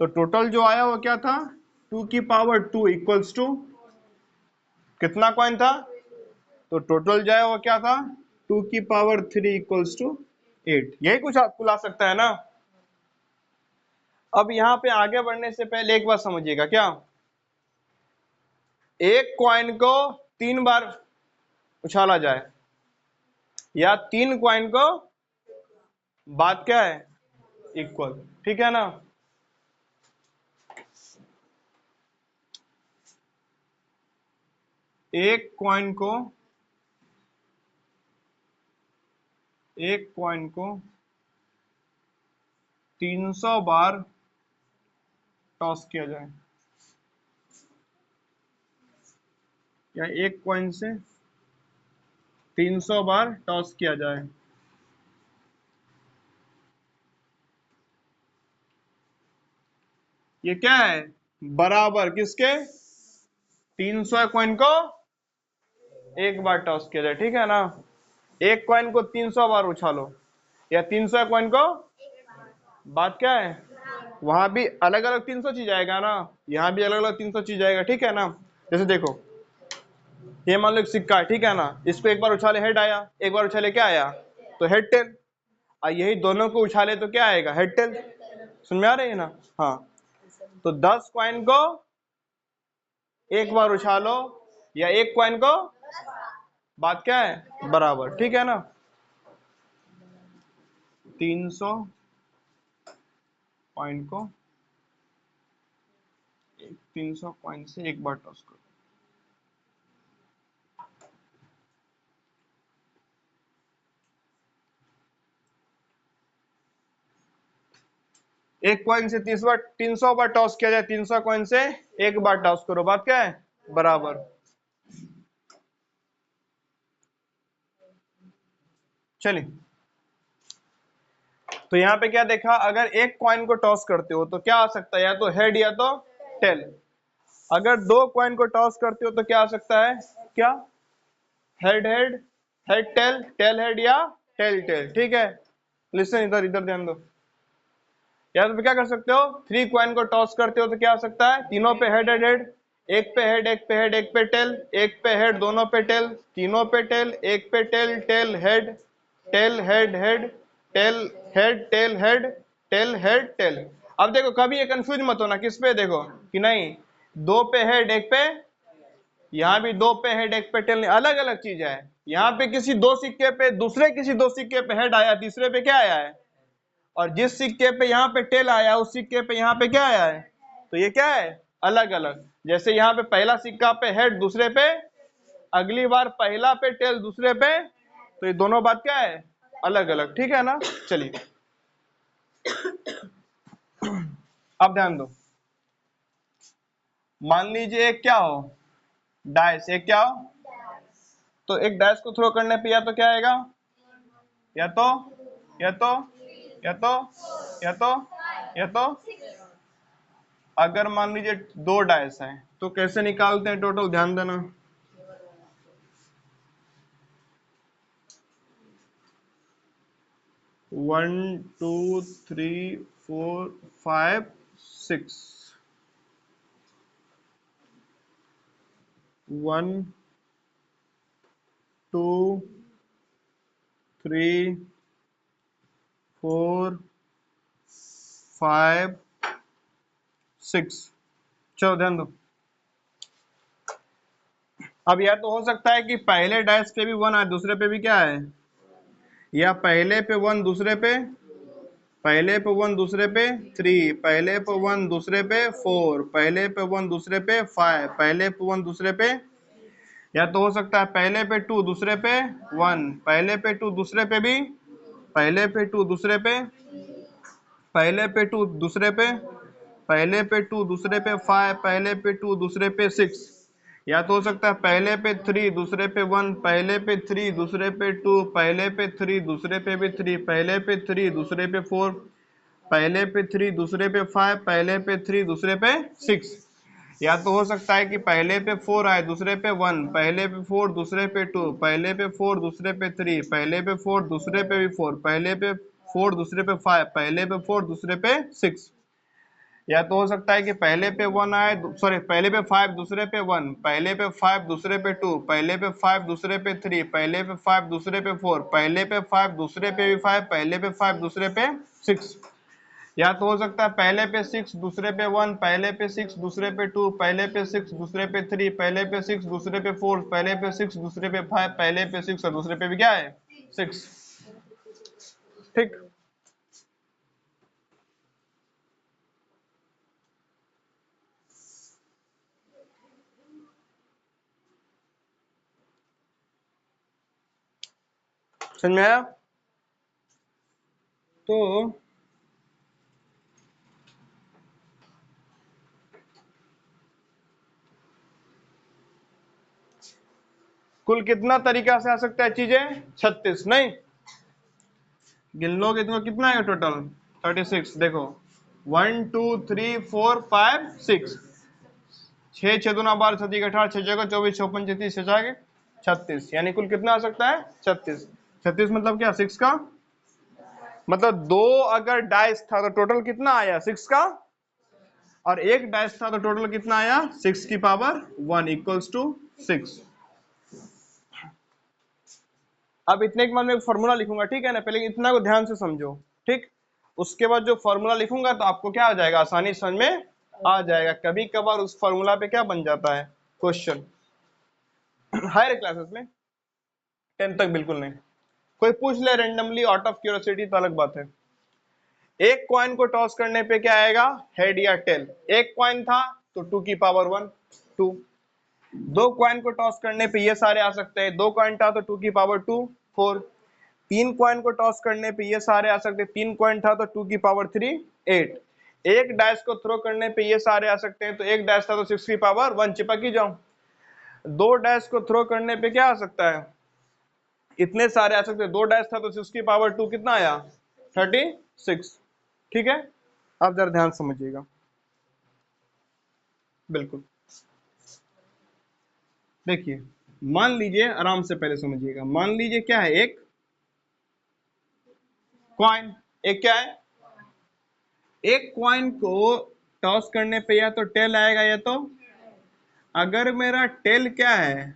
S1: तो टोटल जो आया वो क्या था? 2 की पावर 2 इक्वल्स टू कितना कॉइन था? तो टोटल जो है वो क्या था? 2 की पावर 3 इक्वल्स टू 8। यही कुछ आपको ला सकता है ना। अब यहाँ पे आगे बढ़ने से पहले एक बात समझिएगा, क्या एक कॉइन को 3 बार उछाला जाए या 3 कॉइन को, बात क्या है? इक्वल। ठीक है ना। एक कॉइन को 300 बार टॉस किया जाए या एक कॉइन से 300 बार टॉस किया जाए, ये क्या है? बराबर किसके? 300 कॉइन को एक बार टॉस किया जाए। ठीक है ना। एक कॉइन को 300 बार उछालो या 300 कॉइन को, बात क्या है? वहां भी अलग अलग 300 चीज आएगा ना, यहाँ भी अलग अलग 300 चीज आएगा। ठीक है ना। जैसे देखो, ये मान लो एक सिक्का है, ठीक है ना। इसको एक बार उछाले हेड आया, एक बार उछाले क्या आया? तो हेड टेल। और यही दोनों को उछाले तो क्या आएगा? Head tail. समझ में आ रही है ना? हाँ। तो 10 कॉइन को एक बार उछालो या एक कॉइन को, बात क्या है? बराबर। ठीक है ना। 300 कॉइन को 300 कॉइन से एक बार टॉस करो। एक कॉइन से 300 बार टॉस किया जाए, 300 कॉइन से एक बार टॉस करो, बात क्या है? बराबर। चलिए, तो यहाँ पे क्या देखा? अगर एक कॉइन को टॉस करते हो तो क्या आ सकता है? या तो हेड या तो टेल। अगर दो कॉइन को टॉस करते हो तो क्या आ सकता है? क्या? Head head, head tell, tail head या टेल टेल। ठीक है, लिसन, इधर इधर ध्यान दो। या तो क्या कर सकते हो? 3 कॉइन को टॉस करते हो तो क्या आ सकता है? तीनों पे हेड हेड हेड, एक पे हेड, एक पे हेड, एक पे टेल, एक पे हेड, दोनों पे टेल, तीनों पे टेल, एक पे tail, tail head, tail head head, tail head, tail head, tail head tail. अब देखो, कभी ये कंफ्यूज मत होना किस पे, देखो कि नहीं दो पे हेड एक पे, यहाँ भी दो पे हेड एक पे टेल, अलग अलग चीज है। यहाँ पे किसी दो सिक्के पे दूसरे किसी दो सिक्के पे हेड आया, तीसरे पे क्या आया है? और जिस सिक्के पे यहाँ पे टेल आया उस सिक्के पे यहाँ पे क्या आया है? तो ये क्या है? अलग अलग। जैसे यहाँ पे पहला सिक्का पे हेड, दूसरे पे, अगली बार पहला पे टेल, दूसरे पे, तो ये दोनों बात क्या है? अलग अलग। ठीक है ना। चलिए, अब ध्यान दो। मान लीजिए एक क्या हो? डाइस। एक क्या हो? तो एक डाइस को थ्रो करने पे या तो क्या आएगा? या तो या तो या तो या तो या तो अगर मान लीजिए दो डाइस हैं तो कैसे निकालते हैं टोटल? ध्यान देना। 1 2 3 4 5 6, 1 2 3 4 5 6। चलो ध्यान दो। अब यह तो हो सकता है कि पहले डाइस पे भी 1 आए, दूसरे पे भी क्या है? या पहले पे 1, दूसरे पे, पहले पे 1 दूसरे पे 3, पहले पे 1 दूसरे पे 4, पहले पे 1 दूसरे पे 5, पहले पे 1 दूसरे पे, या तो हो सकता है पहले पे 2 दूसरे पे 1, पहले पे 2 दूसरे पे भी, पहले पे 2 दूसरे पे, पहले पे 2 दूसरे पे, पहले पे 2 दूसरे पे 5, पहले पे 2 दूसरे पे 6। या तो हो सकता है पहले पे 3 दूसरे पे 1, पहले पे 3 दूसरे पे 2, पहले पे 3 दूसरे पे भी 3, पहले पे 3 दूसरे पे 4, पहले पे 3 दूसरे पे 5, पहले पे 3 दूसरे पे 6। या तो हो सकता है कि पहले पे 4 आए दूसरे पे 1, पहले पे 4 दूसरे पे 2, पहले पे 4 दूसरे पे 3, पहले पे 4 दूसरे पे भी 4, पहले पे 4 दूसरे पे 5, पहले पे 4 दूसरे पे 6। या तो हो सकता है कि पहले पे 1 आए, सॉरी पहले पे 5 दूसरे पे 1, पहले पे 5 दूसरे पे 2, पहले पे 5 दूसरे पे 3, पहले पे 5 दूसरे पे 4, पहले पे 5 दूसरे पे भी 5, पहले पे 5 दूसरे पे 6। या तो हो सकता है पहले पे 6 दूसरे पे 1, पहले पे 6 दूसरे पे 2, पहले पे 6 दूसरे पे 3, पहले पे 6 दूसरे पे 4, पहले पे 6 दूसरे पे 5, पहले पे 6 और दूसरे पे भी क्या है 6। ठीक। समझ में आया? तो कुल कितना तरीका से आ सकता है चीजें? 36। नहीं, गिन लोगे तो कितना आएगा टोटल? 36। देखो 1 2 3 4 5 6, 6 6 दूना 12 7 18, 6 जगह 24 54 33 6 36, यानी कुल कितना आ सकता है? 36। 36 मतलब क्या? 6 का मतलब 2 अगर डाइस था तो टोटल कितना आया? 6 का, और एक डाइस था तो टोटल कितना आया? 6 की पावर 1 इक्वल्स टू 6। अब इतने के बाद में एक फॉर्मूला लिखूंगा, ठीक है ना? पहले इतना को ध्यान से समझो, ठीक। उसके बाद जो फॉर्मूला लिखूंगा तो आपको क्या आ जाएगा? आसानी समझ में आ जाएगा। कभी कभार उस फॉर्मूला पे क्या बन जाता है? क्वेश्चन। हायर क्लासेस में, 10 तक बिल्कुल नहीं। कोई पूछ ले रेंडमली आउट ऑफ क्यूरियोसिटी तो अलग बात है। एक कॉइन को टॉस करने पे क्या आएगा? हेड या टेल। एक कॉइन था तो 2 की पावर 1 2। दो कॉइन को टॉस करने पे ये सारे आ सकते हैं। दो कॉइन था तो 2 की पावर 2 4। तीन कॉइन को टॉस करने पे ये सारे आ सकते हैं। तीन कॉइन था तो 2 की पावर 3 8। एक डाइस को थ्रो करने पे ये सारे आ सकते हैं। तो एक डाइस था तो 6 की पावर 1, चिपक ही जाऊं। दो डाइस को थ्रो करने पे क्या आ सकता है? इतने सारे आ सकते हैं। दो डाइस था तो 6 की पावर 2 कितना आया? 36। ठीक है, अब जरा ध्यान समझिएगा। बिल्कुल, देखिए मान लीजिए, आराम से पहले समझिएगा। मान लीजिए क्या है? एक कॉइन, एक क्या है? एक कॉइन को टॉस करने पे या तो टेल आएगा या तो, अगर मेरा टेल क्या है?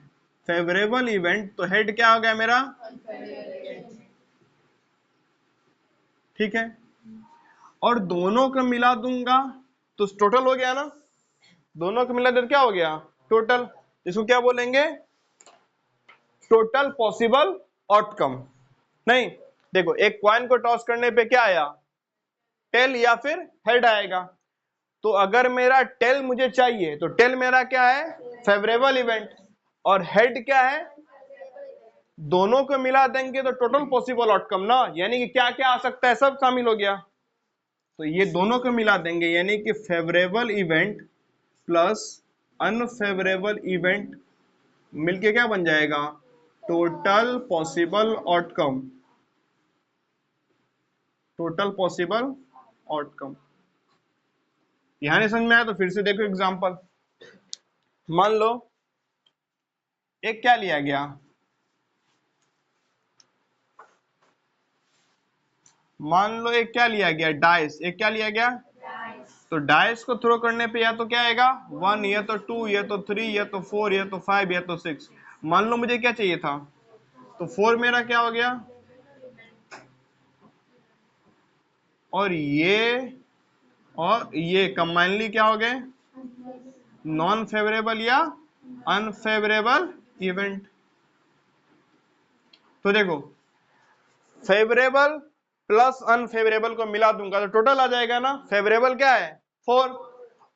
S1: फेवरेबल इवेंट, तो हेड क्या हो गया मेरा? ठीक है, और दोनों को मिला दूंगा तो टोटल हो गया ना? दोनों को मिला दे तो क्या हो गया? टोटल। इसको क्या बोलेंगे? Total possible outcome. नहीं, देखो एक कॉइन को टॉस करने पे क्या आया? टेल या फिर हेड आएगा। तो अगर मेरा टेल मुझे चाहिए तो टेल मेरा क्या है? Favourable event. और हेड क्या है? दोनों को मिला देंगे तो टोटल पॉसिबल आउटकम ना, यानी कि क्या क्या आ सकता है सब शामिल हो गया। तो ये दोनों को मिला देंगे, यानी कि favourable event plus unfavourable event मिलके क्या बन जाएगा? Total possible outcome. Total possible outcome. यहां नहीं समझ में आया तो फिर से देखो एग्जांपल। मान लो एक क्या लिया गया? मान लो एक क्या लिया गया? डाइस। एक क्या लिया गया? तो डाइस को थ्रो करने पे या तो क्या आएगा? 1, या तो 2, या तो 3, या तो 4, या तो 5, या तो 6। मान लो मुझे क्या चाहिए था? तो 4 मेरा क्या हो गया? और ये कंबाइनली क्या हो गए? नॉन फेवरेबल या अनफेवरेबल इवेंट। तो देखो, फेवरेबल प्लस अनफेवरेबल को मिला दूंगा तो टोटल आ जाएगा ना? फेवरेबल क्या है? 4,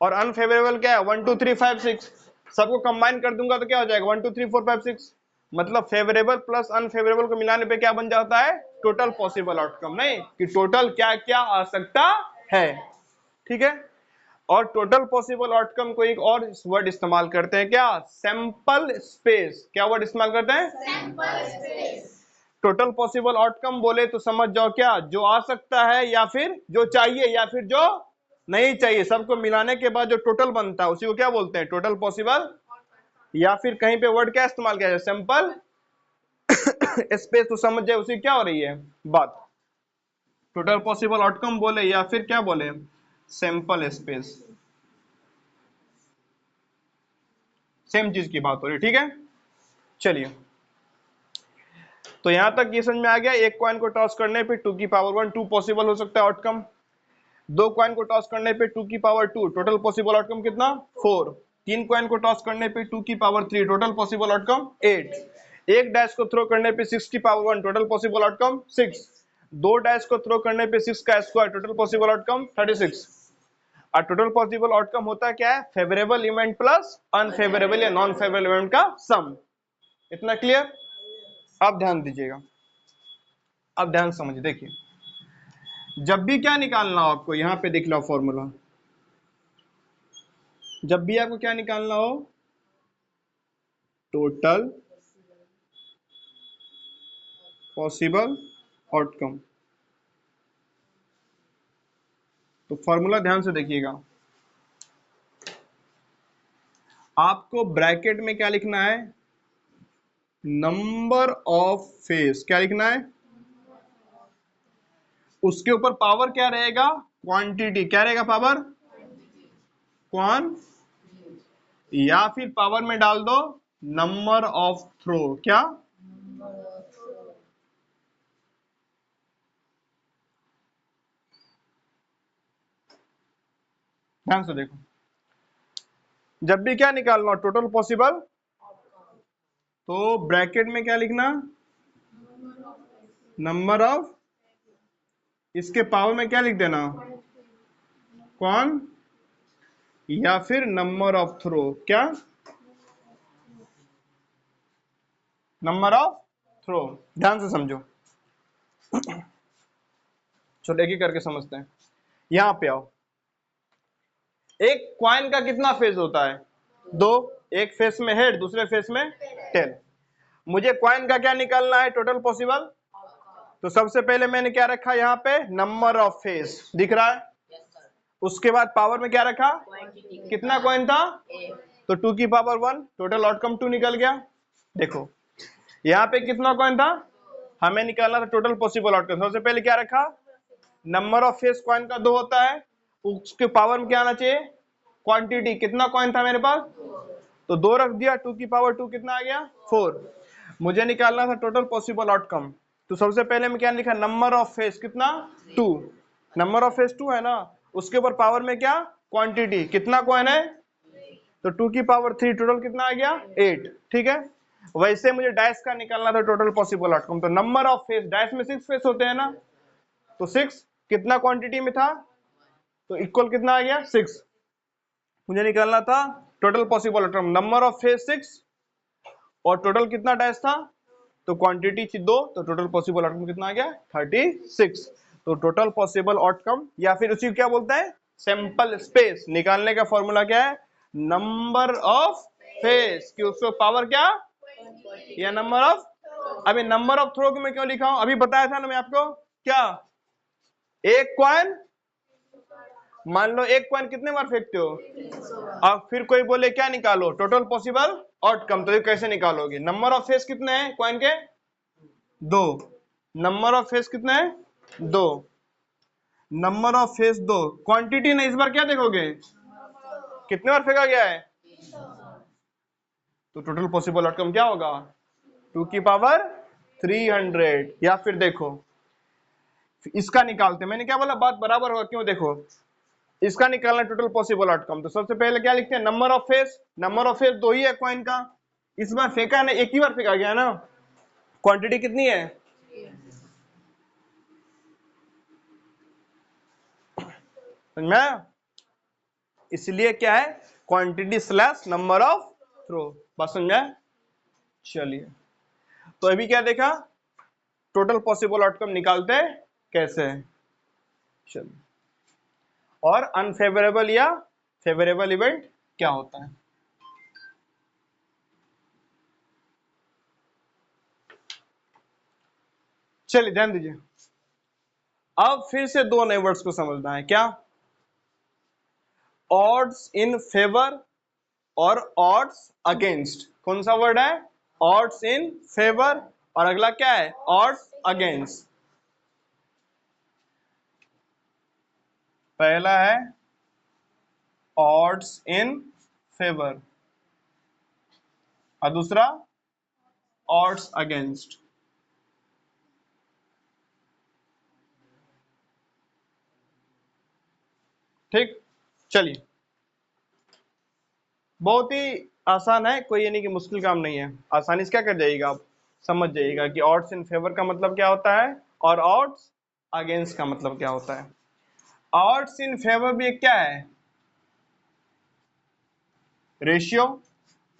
S1: और अनफेवरेबल क्या है? 1 2 3 5 6। सबको कंबाइन कर दूंगा तो क्या हो जाएगा? 1 2 3 4 5 6। मतलब फेवरेबल प्लस अनफेवरेबल को मिलाने पे क्या बन जाता है? Total possible outcome. नहीं कि टोटल क्या क्या आ सकता है। ठीक है, और टोटल पॉसिबल आउटकम को एक और वर्ड इस्तेमाल करते हैं, क्या? Sample space. क्या वर्ड इस्तेमाल करते हैं? Sample space. Total possible outcome बोले तो समझ जाओ, क्या? जो आ सकता है या फिर जो चाहिए या फिर जो नहीं चाहिए, सबको मिलाने के बाद जो टोटल बनता है उसी को क्या बोलते हैं? Total possible. या फिर कहीं पे वर्ड क्या इस्तेमाल किया जाए? Sample space. तो समझ जाए उसी क्या हो रही है बात। टोटल पॉसिबल आउटकम बोले या फिर क्या बोले? Sample space. सेम चीज की बात हो रही है, ठीक है। चलिए, तो यहां तक ये समझ में आ गया। एक कॉइन को टॉस करने पे 2 की पावर 1 2 पॉसिबल हो सकता है आउटकम। दो कॉइन को टॉस करने पे 2 की पावर 2, टोटल पॉसिबल आउटकम कितना? 4। तीन कॉइन को टॉस करने पे 2 की पावर 3, टोटल पॉसिबल आउटकम 8। एक डैश को थ्रो करने पे 6 की पावर 1, टोटल पॉसिबल आउटकम 6। दो डैश को थ्रो करने पे 6 का स्क्वायर, टोटल पॉसिबल आउटकम 36। और टोटल पॉसिबल आउटकम होता है क्या है? फेवरेबल इवेंट प्लस अनफेवरेबल या नॉन फेवरेबल इवेंट का सम। इतना क्लियर? आप ध्यान दीजिएगा, अब ध्यान समझिए। देखिए, जब भी क्या निकालना हो आपको, यहां पे देख लो फॉर्मूला। जब भी आपको क्या निकालना हो, टोटल पॉसिबल आउटकम, तो फॉर्मूला ध्यान से देखिएगा। आपको ब्रैकेट में क्या लिखना है? Number of face. क्या लिखना है? उसके ऊपर पावर क्या रहेगा? क्वांटिटी। क्या रहेगा? पावर क्वान, या फिर पावर में डाल दो नंबर ऑफ थ्रो। क्या? ध्यान से देखो, जब भी क्या निकालना टोटल पॉसिबल, तो ब्रैकेट में क्या लिखना? नंबर ऑफ, इसके पावर में क्या लिख देना? कौन, या फिर नंबर ऑफ थ्रो। क्या? Number of throw. ध्यान से समझो, चलो एक ही करके समझते हैं। यहां पे आओ, एक क्वाइन का कितना फेस होता है? दो। एक फेस में हेड, दूसरे फेस में टेल। मुझे क्वाइन का क्या निकालना है? Total possible. तो सबसे पहले मैंने क्या रखा यहां पे? Number of face. दिख रहा है? उसके बाद पावर में क्या रखा? कितना कॉइन था? तो 2 की पावर 1, टोटल आउटकम 2 निकल गया। देखो, यहाँ पे कितना कॉइन था? हमें निकालना था टोटल पॉसिबल आउटकम। सबसे पहले क्या रखा? नंबर ऑफ फेस कॉइन का 2 होता है, उसके पावर में क्या आना चाहिए? क्वांटिटी। कितना कॉइन था मेरे पास? तो 2 रख दिया, 2 की पावर 2 कितना आ गया? 4। मुझे निकालना था टोटल पॉसिबल आउटकम। तो सबसे पहले मैं क्या लिखा? नंबर ऑफ फेस कितना? 2। नंबर ऑफ फेस 2 है ना, उसके ऊपर पावर में क्या? क्वांटिटी। कितना कॉइन है? तो 2 की पावर 3, टोटल कितना आ गया? 8। ठीक है। वैसे मुझे डैश का निकालना था टोटल पॉसिबल आउटकम। तो नंबर ऑफ फेस, डैश में 6 फेस होते हैं ना, तो 6 कितना क्वांटिटी में था? तो इक्वल कितना आ गया? 6। मुझे निकालना था total possible outcome, number of face 6 और टोटल कितना डैश था? तो क्वांटिटी थी 2, तो टोटल पॉसिबल आउटकम कितना आ गया? 36। तो टोटल पॉसिबल आउटकम या फिर उसी क्या बोलते हैं? Sample space. निकालने का फॉर्मूला क्या है? नंबर ऑफ फेस की उसको पावर क्या, या नंबर ऑफ। अभी नंबर ऑफ थ्रो को मैं क्यों लिखा हूं? अभी बताया था ना मैं आपको, क्या? एक कॉइन, मान लो एक कॉइन कितने बार फेंकते हो? अब फिर कोई बोले क्या निकालो? Total possible outcome. तो ये कैसे निकालोगे? नंबर ऑफ फेस कितने हैं कॉइन के? 2। नंबर ऑफ फेस कितने हैं? 2। नंबर ऑफ फेस 2, क्वांटिटी नहीं, इस बार क्या देखोगे? कितने बार फेंका गया है? तो टोटल पॉसिबल आउटकम क्या होगा? 2 की पावर 300। या फिर देखो, इसका निकालते, मैंने क्या बोला? बात बराबर होगा। क्यों? देखो, इसका निकालना टोटल पॉसिबल आउटकम। तो सबसे पहले क्या लिखते हैं? Number of face. Number of face 2 ही है कॉइन का, इस बार फेंका है ना, एक ही बार फेंका गया ना। क्वांटिटी कितनी है? समझ में आया? इसलिए क्या है? Quantity slash number of throw. बात समझ में आया? चलिए, तो अभी क्या देखा? टोटल पॉसिबल आउटकम निकालते कैसे हैं। चलिए, और अनफेवरेबल या फेवरेबल इवेंट क्या होता है। चलिए ध्यान दीजिए, अब फिर से दो नए वर्ड्स को समझना है। क्या? ऑड्स इन फेवर और ऑड्स अगेंस्ट। कौन सा वर्ड है? ऑड्स इन फेवर, और अगला क्या है? Odds against. पहला है ऑड्स इन फेवर और दूसरा ऑड्स अगेंस्ट। ठीक, चलिए, बहुत ही आसान है, कोई ये नहीं कि मुश्किल काम नहीं है। आसानी से क्या कर जाइएगा आप, समझ जाइएगा कि ऑड्स इन फेवर का मतलब क्या होता है और ऑड्स अगेंस्ट का मतलब क्या होता है। ऑड्स इन फेवर भी एक क्या है? रेशियो,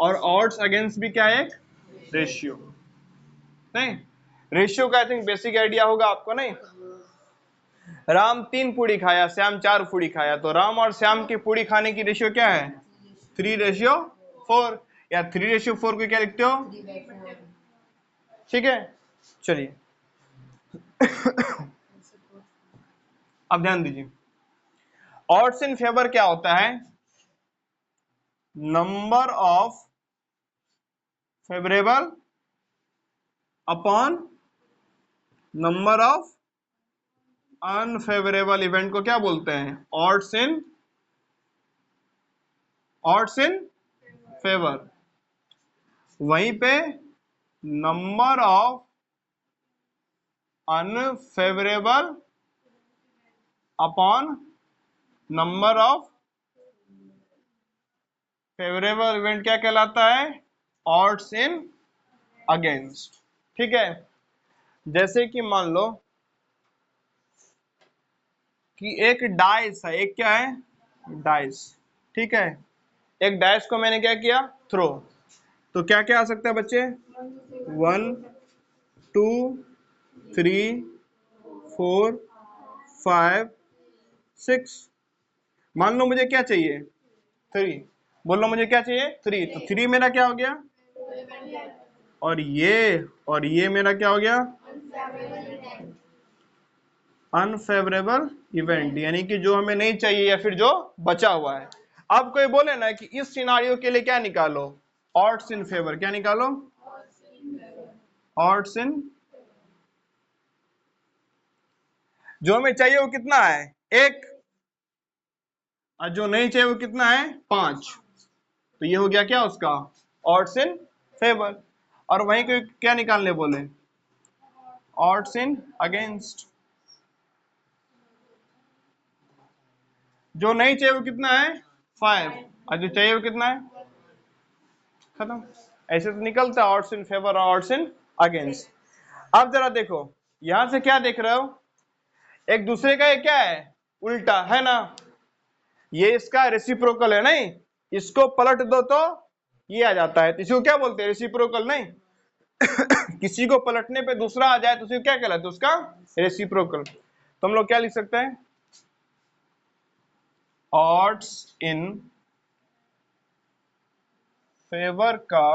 S1: और ऑड्स अगेंस्ट भी क्या है? एक रेशियो। नहीं, रेशियो का आई थिंक बेसिक आइडिया होगा आपको, नहीं? राम 3 पूड़ी खाया, श्याम 4 पूड़ी खाया, तो राम और श्याम की पूड़ी खाने की रेशियो क्या है? 3:4, या 3:4 को क्या लिखते हो? ठीक है, चलिए अब ध्यान दीजिए, ऑड्स इन फेवर क्या होता है? Number of favourable upon number of unfavourable event को क्या बोलते हैं? Odds in favour. वहीं पे number of unfavourable upon number of favourable event क्या कहलाता है? Odds in against. ठीक है, जैसे कि मान लो कि एक डाइस है, एक क्या है? डाइस। ठीक है, एक डाइस को मैंने क्या किया? थ्रो। तो क्या क्या आ सकता है बच्चे? 1 2 3 4 5 6। मान लो मुझे क्या चाहिए? 3। बोलो मुझे क्या चाहिए? 3। तो 3 मेरा क्या हो गया? और ये मेरा क्या हो गया? अनफेवरेबल इवेंट, यानी कि जो हमें नहीं चाहिए या फिर जो बचा हुआ है। अब कोई बोले ना कि इस सिनारियो के लिए क्या निकालो? Odds in favour. क्या निकालो? ऑड्स इन। जो हमें चाहिए वो कितना है? 1। और जो नहीं चाहिए वो कितना है? 5। तो ये हो गया क्या उसका? Odds in favour. और वहीं को क्या निकालने बोले? Odds in against. जो नहीं चाहिए वो कितना है? 5। और जो चाहिए वो कितना है? खत्म। ऐसे तो निकलता है ऑड्स इन फेवर और ऑड्स इन अगेंस्ट। अब जरा देखो, यहां से क्या देख रहे हो? एक दूसरे का ये क्या है? उल्टा है ना? ये इसका रेसिप्रोकल है, नहीं? इसको पलट दो तो ये आ जाता है, तो इसको क्या बोलते हैं? रेसिप्रोकल, नहीं? किसी को पलटने पे दूसरा आ जाए तो उसे क्या कहलाता है? उसका रेसिप्रोकल। तो हम लोग क्या लिख सकते हैं? ऑड्स इन फेवर का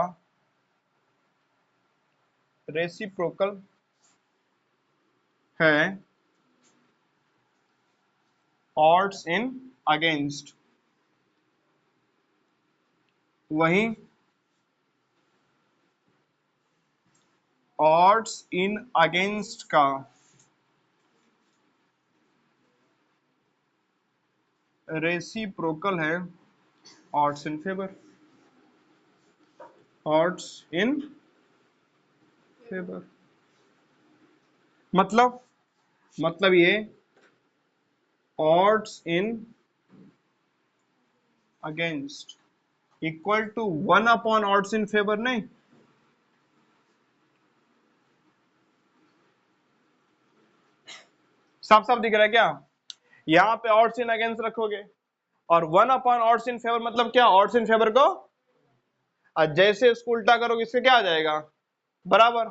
S1: रेसिप्रोकल है ऑड्स इन अगेंस्ट। वहीं ऑड्स इन अगेंस्ट का रेसिप्रोकल है odds in favour. Odds in favour मतलब ये odds in against equal to 1 upon odds in favour, नहीं? साफ साफ दिख रहा है क्या? यहाँ पे ऑड्स इन अगेंस्ट रखोगे और 1 अपॉन ऑड्स इन फेवर मतलब क्या? ऑड्स इन फेवर को जैसे इसको उल्टा करोगे इससे क्या आ जाएगा? बराबर।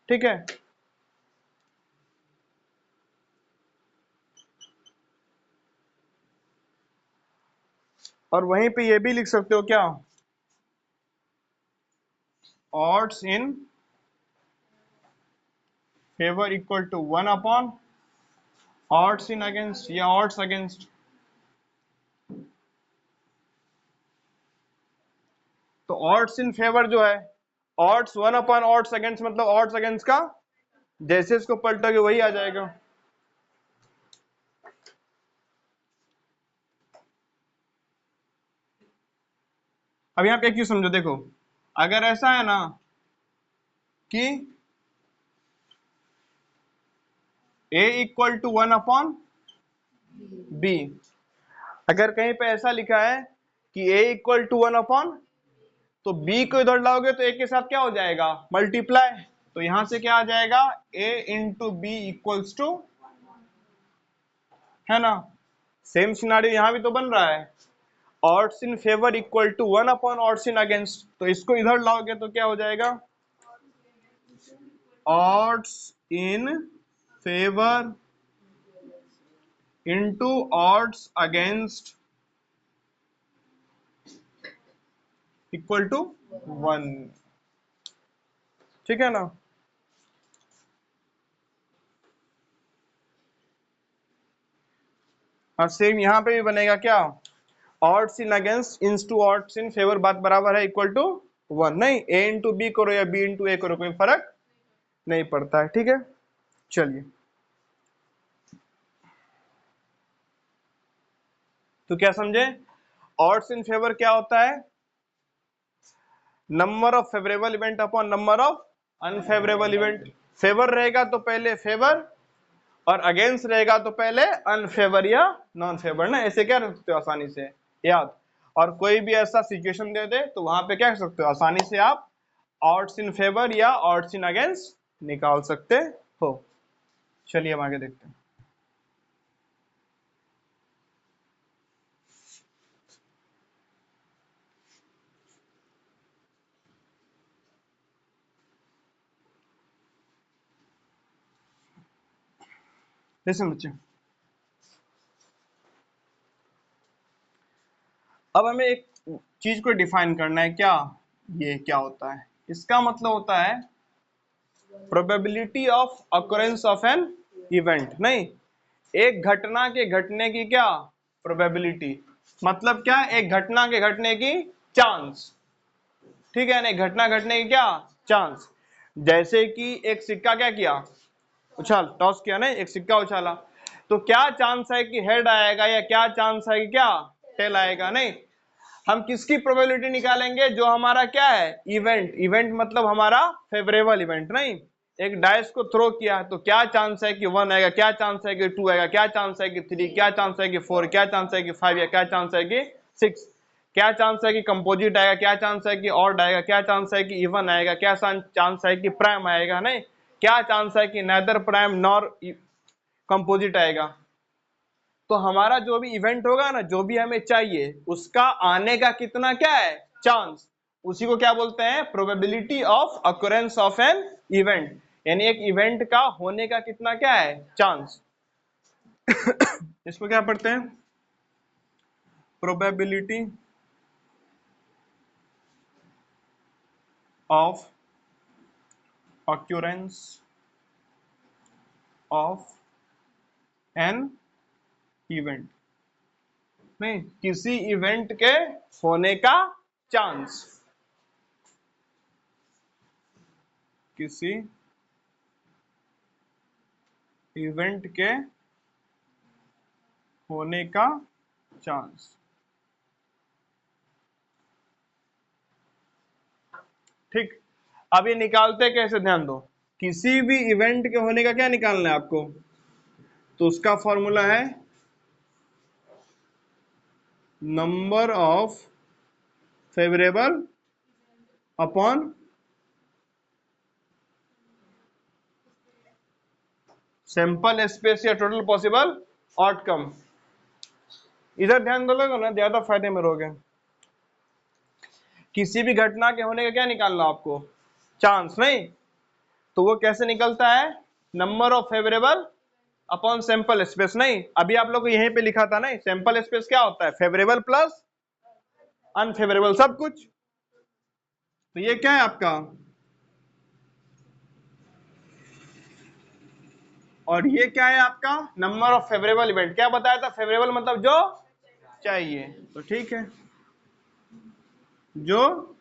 S1: ठीक है, और वहीं पे ये भी लिख सकते हो क्या, odds in favor equal to 1 upon odds in against या odds against। तो odds in favor जो है, odds 1 अपॉन odds against मतलब odds against का जैसे इसको पलटोगे वही आ जाएगा। अब यहाँ पे एक चीज समझो, देखो अगर ऐसा है ना कि a equal to 1 upon b, अगर कहीं पे ऐसा लिखा है कि a इक्वल टू 1 अपॉन, तो b को इधर लाओगे तो a के साथ क्या हो जाएगा, मल्टीप्लाई। तो यहां से क्या आ जाएगा, a into B equals to, है ना। सेम सिनारियो यहां भी तो बन रहा है, odds in favour equal to 1 upon odds in against. तो इसको इधर लाओगे तो क्या हो जाएगा, odds in favour into odds against equal to 1। ठीक है ना। और सेम यहां पे भी बनेगा क्या, odds in against into odds in favour, बात बराबर है, इक्वल टू 1। नहीं, a इंटू बी करो या b इंटू ए करो, कोई फर्क नहीं पड़ता है। ठीक है, चलिए तो क्या समझे, ऑड्स इन फेवर क्या होता है, number of favourable event upon number of unfavourable event. Favour रहेगा तो पहले फेवर, और अगेंस्ट रहेगा तो पहले अनफेवर या नॉन फेवर ना, ऐसे क्या रख सकते हो आसानी से याद। और कोई भी ऐसा सिचुएशन दे दे तो वहां पे क्या कर सकते हो, आसानी से आप ऑड्स इन फेवर या ऑड्स इन अगेंस्ट निकाल सकते हो। चलिए हम आगे देखते हैं। लिसन बच्चे, अब हमें एक चीज को डिफाइन करना है, क्या ये क्या होता है, इसका मतलब होता है probability of occurrence of an event. नहीं, एक घटना के घटने की क्या प्रोबेबिलिटी, मतलब क्या, एक घटना के घटने की चांस। ठीक है ना, एक घटना घटने की क्या चांस। जैसे कि एक सिक्का क्या किया, उछाल, टॉस किया ना, एक सिक्का उछाला, तो क्या चांस है कि हेड आएगा या क्या चांस है कि क्या टेल आएगा। नहीं, हम किसकी प्रोबेबिलिटी निकालेंगे, जो हमारा क्या है इवेंट, इवेंट मतलब हमारा फेवरेबल इवेंट। नहीं, एक डाइस को थ्रो किया तो क्या चांस है कि 1 आएगा, क्या चांस है कि 2 आएगा, क्या चांस है कि 3, क्या चांस है कि 4, क्या चांस है कि 5, या क्या चांस है कि 6, क्या चांस है कि कंपोजिट आएगा, क्या चांस है कि ऑड आएगा, क्या चांस है कि इवन आएगा, क्या चांस है कि प्राइम आएगा। नहीं, क्या चांस है कि नेदर प्राइम नॉर कंपोजिट आएगा। तो हमारा जो भी इवेंट होगा ना, जो भी हमें चाहिए, उसका आने का कितना क्या है चांस, उसी को क्या बोलते हैं, probability of occurrence of an event. यानी एक इवेंट का होने का कितना क्या है चांस। इसको क्या पढ़ते हैं, probability of occurrence of an event. नहीं, किसी इवेंट के होने का चांस, किसी इवेंट के होने का चांस। ठीक, अब ये निकालते कैसे, ध्यान दो, किसी भी इवेंट के होने का क्या निकालना है आपको, तो उसका फॉर्मूला है number of favourable upon sample space या टोटल पॉसिबल आउटकम। इधर ध्यान दो लोगे ना, ज्यादा फायदे में रहोगे। किसी भी घटना के होने का क्या निकालना आपको, चांस। नहीं, तो वो कैसे निकलता है, number of favourable upon sample space. नहीं, अभी आप लोग को यहीं पे लिखा था, नहीं, सैंपल स्पेस क्या होता है, फेवरेबल प्लस अनफेवरेबल सब कुछ। तो ये क्या है आपका, और ये क्या है आपका नंबर ऑफ फेवरेबल इवेंट। क्या बताया था, फेवरेबल मतलब जो चाहिए। तो ठीक है, जो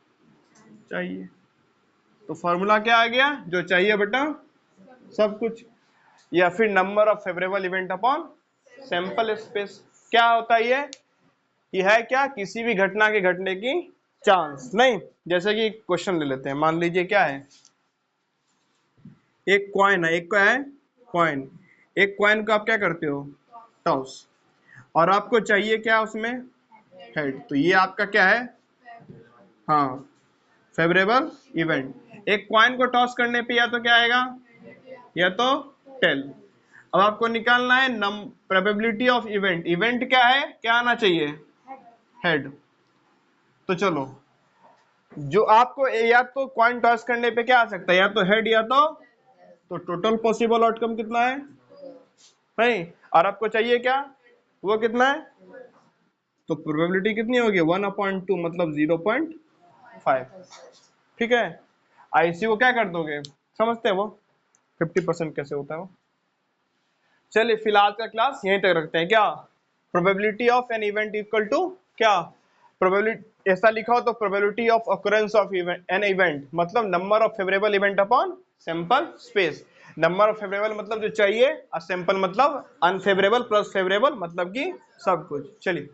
S1: चाहिए, तो फॉर्मूला क्या आ गया, जो चाहिए बटा सब कुछ, या फिर number of favourable event upon sample space. क्या होता है ये है क्या, किसी भी घटना के घटने की चांस। नहीं, जैसे कि क्वेश्चन ले लेते हैं, मान लीजिए क्या है, एक कॉइन है, एक क्या है कॉइन, एक कॉइन को आप क्या करते हो, टॉस, और आपको चाहिए क्या उसमें, हेड। तो ये आपका क्या है, हाँ फेवरेबल इवेंट। एक कॉइन को टॉस करने पे या तो क्या आएगा, या तो टेल। अब आपको निकालना है प्रोबेबिलिटी ऑफ इवेंट। इवेंट क्या है, क्या आना चाहिए, हेड। तो चलो, जो आपको या तो कॉइन टॉस करने पे क्या आ सकता है, या तो हेड या तो टोटल पॉसिबल आउटकम कितना है, नहीं, और आपको चाहिए क्या, वो कितना है, तो प्रोबेबिलिटी कितनी होगी 1/2 मतलब 0.5। ठीक है, आईसी को क्या कर दोगे, समझते हैं वो 50% कैसे होता है वो। चलिए फिलहाल का क्लास यहीं तक रखते हैं। क्या, probability of an event equal to क्या, प्रोबेबिलिटी ऐसा लिखा हो तो probability of occurrence of an event मतलब number of favourable event upon sample space. Number of favourable मतलब जो चाहिए, और सैंपल मतलब अनफेवरेबल प्लस फेवरेबल मतलब कि सब कुछ। चलिए